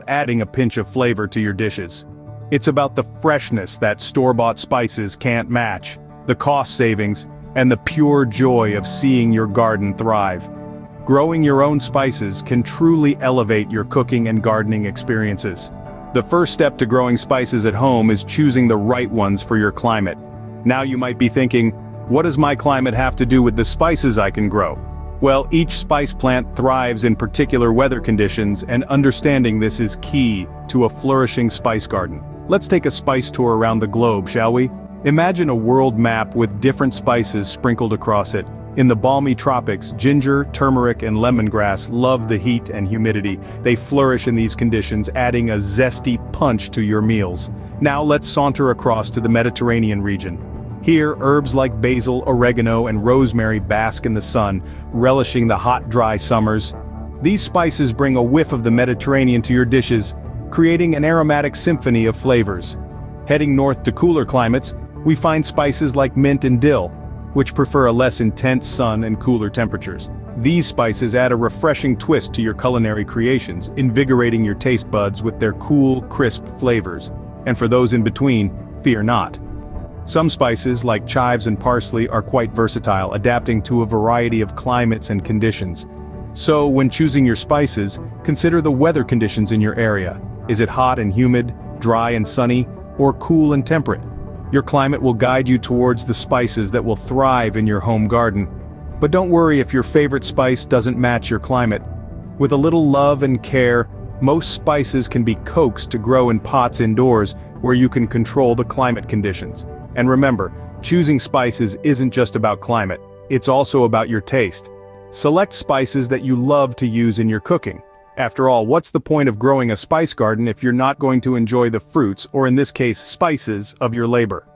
adding a pinch of flavor to your dishes. It's about the freshness that store-bought spices can't match, the cost savings, and the pure joy of seeing your garden thrive. Growing your own spices can truly elevate your cooking and gardening experiences. The first step to growing spices at home is choosing the right ones for your climate. Now you might be thinking, what does my climate have to do with the spices I can grow? Well, each spice plant thrives in particular weather conditions, and understanding this is key to a flourishing spice garden. Let's take a spice tour around the globe, shall we? Imagine a world map with different spices sprinkled across it. In the balmy tropics, ginger, turmeric, and lemongrass love the heat and humidity. They flourish in these conditions, adding a zesty punch to your meals. Now let's saunter across to the Mediterranean region. Here, herbs like basil, oregano, and rosemary bask in the sun, relishing the hot, dry summers. These spices bring a whiff of the Mediterranean to your dishes, creating an aromatic symphony of flavors. Heading north to cooler climates, we find spices like mint and dill, which prefer a less intense sun and cooler temperatures. These spices add a refreshing twist to your culinary creations, invigorating your taste buds with their cool, crisp flavors. And for those in between, fear not. Some spices, like chives and parsley, are quite versatile, adapting to a variety of climates and conditions. So, when choosing your spices, consider the weather conditions in your area. Is it hot and humid, dry and sunny, or cool and temperate? Your climate will guide you towards the spices that will thrive in your home garden. But don't worry if your favorite spice doesn't match your climate. With a little love and care, most spices can be coaxed to grow in pots indoors, where you can control the climate conditions. And remember, choosing spices isn't just about climate, it's also about your taste. Select spices that you love to use in your cooking. After all, what's the point of growing a spice garden if you're not going to enjoy the fruits, or in this case, spices, of your labor?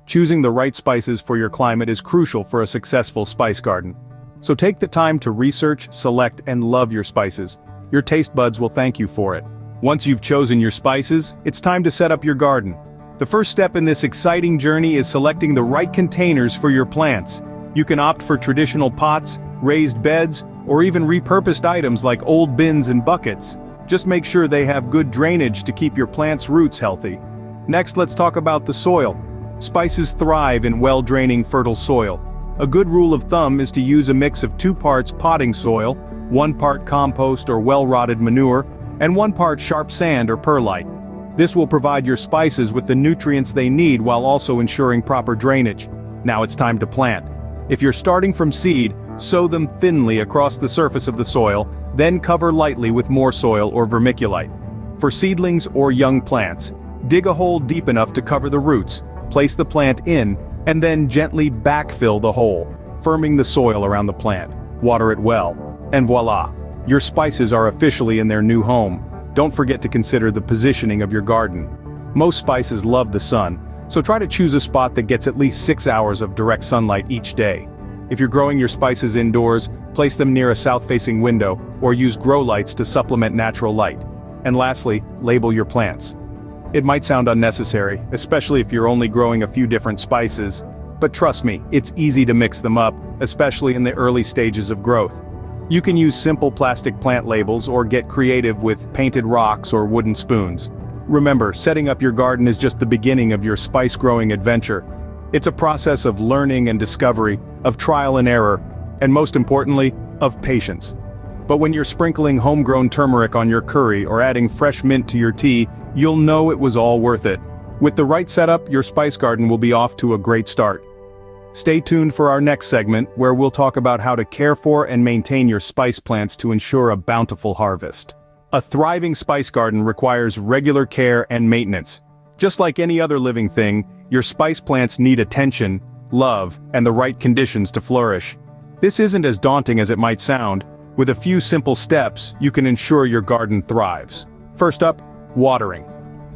Choosing the right spices for your climate is crucial for a successful spice garden. So take the time to research, select, and love your spices. Your taste buds will thank you for it. Once you've chosen your spices, it's time to set up your garden. The first step in this exciting journey is selecting the right containers for your plants. You can opt for traditional pots, raised beds, or even repurposed items like old bins and buckets. Just make sure they have good drainage to keep your plant's roots healthy. Next, let's talk about the soil. Spices thrive in well-draining, fertile soil. A good rule of thumb is to use a mix of 2 parts potting soil, 1 part compost or well-rotted manure, and 1 part sharp sand or perlite. This will provide your spices with the nutrients they need while also ensuring proper drainage. Now it's time to plant. If you're starting from seed, sow them thinly across the surface of the soil, then cover lightly with more soil or vermiculite. For seedlings or young plants, dig a hole deep enough to cover the roots, place the plant in, and then gently backfill the hole, firming the soil around the plant. Water it well, and voila! Your spices are officially in their new home. Don't forget to consider the positioning of your garden. Most spices love the sun, so try to choose a spot that gets at least 6 hours of direct sunlight each day. If you're growing your spices indoors, place them near a south-facing window, or use grow lights to supplement natural light. And lastly, label your plants. It might sound unnecessary, especially if you're only growing a few different spices, but trust me, it's easy to mix them up, especially in the early stages of growth. You can use simple plastic plant labels or get creative with painted rocks or wooden spoons. Remember, setting up your garden is just the beginning of your spice-growing adventure. It's a process of learning and discovery, of trial and error, and most importantly, of patience. But when you're sprinkling homegrown turmeric on your curry or adding fresh mint to your tea, you'll know it was all worth it. With the right setup, your spice garden will be off to a great start. Stay tuned for our next segment, where we'll talk about how to care for and maintain your spice plants to ensure a bountiful harvest. A thriving spice garden requires regular care and maintenance. Just like any other living thing, your spice plants need attention, love, and the right conditions to flourish. This isn't as daunting as it might sound. With a few simple steps, you can ensure your garden thrives. First up, watering.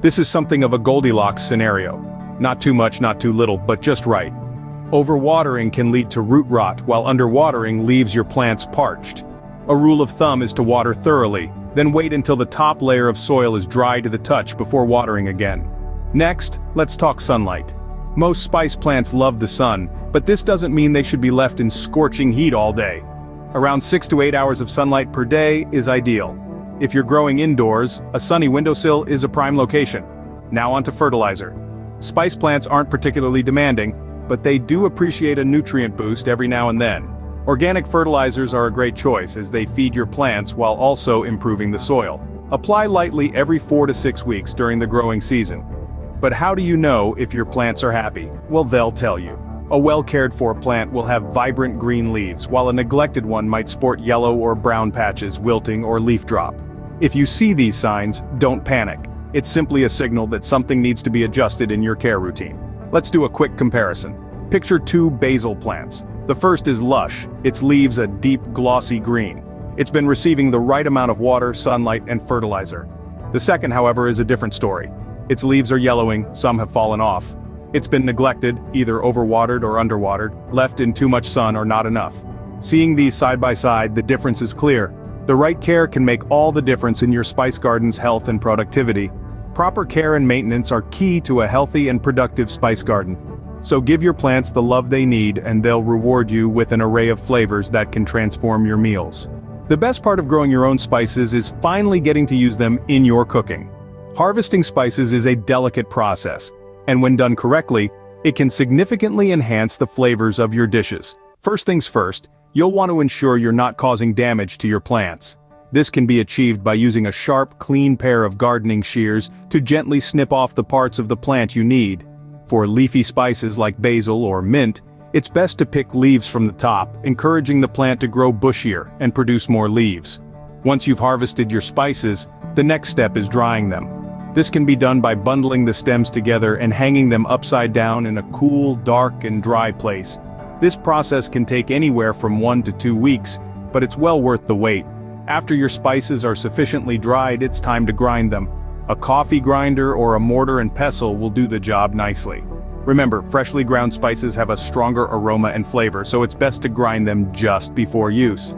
This is something of a Goldilocks scenario. Not too much, not too little, but just right. Overwatering can lead to root rot, while underwatering leaves your plants parched. A rule of thumb is to water thoroughly, then wait until the top layer of soil is dry to the touch before watering again. Next, let's talk sunlight. Most spice plants love the sun, but this doesn't mean they should be left in scorching heat all day. Around 6 to 8 hours of sunlight per day is ideal. If you're growing indoors, a sunny windowsill is a prime location. Now onto fertilizer. Spice plants aren't particularly demanding, but they do appreciate a nutrient boost every now and then. Organic fertilizers are a great choice as they feed your plants while also improving the soil. Apply lightly every 4 to 6 weeks during the growing season. But how do you know if your plants are happy? Well, they'll tell you. A well-cared-for plant will have vibrant green leaves, while a neglected one might sport yellow or brown patches, wilting, or leaf drop. If you see these signs, don't panic. It's simply a signal that something needs to be adjusted in your care routine. Let's do a quick comparison. Picture 2 basil plants. The first is lush, its leaves a deep glossy green. It's been receiving the right amount of water, sunlight, and fertilizer. The second, however, is a different story. Its leaves are yellowing, some have fallen off. It's been neglected, either overwatered or underwatered, left in too much sun or not enough. Seeing these side by side, the difference is clear. The right care can make all the difference in your spice garden's health and productivity. Proper care and maintenance are key to a healthy and productive spice garden. So give your plants the love they need and they'll reward you with an array of flavors that can transform your meals. The best part of growing your own spices is finally getting to use them in your cooking. Harvesting spices is a delicate process, and when done correctly, it can significantly enhance the flavors of your dishes. First things first, you'll want to ensure you're not causing damage to your plants. This can be achieved by using a sharp, clean pair of gardening shears to gently snip off the parts of the plant you need. For leafy spices like basil or mint, it's best to pick leaves from the top, encouraging the plant to grow bushier and produce more leaves. Once you've harvested your spices, the next step is drying them. This can be done by bundling the stems together and hanging them upside down in a cool, dark, and dry place. This process can take anywhere from 1 to 2 weeks, but it's well worth the wait. After your spices are sufficiently dried, it's time to grind them. A coffee grinder or a mortar and pestle will do the job nicely. Remember, freshly ground spices have a stronger aroma and flavor, so it's best to grind them just before use.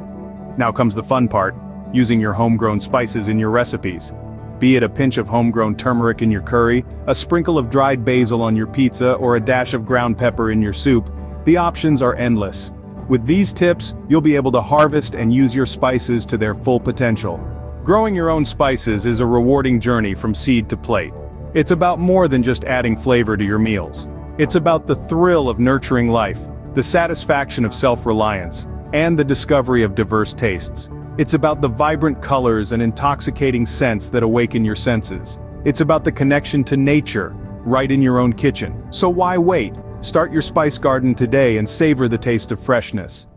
Now comes the fun part, using your homegrown spices in your recipes. Be it a pinch of homegrown turmeric in your curry, a sprinkle of dried basil on your pizza, or a dash of ground pepper in your soup, the options are endless. With these tips, you'll be able to harvest and use your spices to their full potential. Growing your own spices is a rewarding journey from seed to plate. It's about more than just adding flavor to your meals. It's about the thrill of nurturing life, the satisfaction of self-reliance, and the discovery of diverse tastes. It's about the vibrant colors and intoxicating scents that awaken your senses. It's about the connection to nature, right in your own kitchen. So why wait? Start your spice garden today and savor the taste of freshness.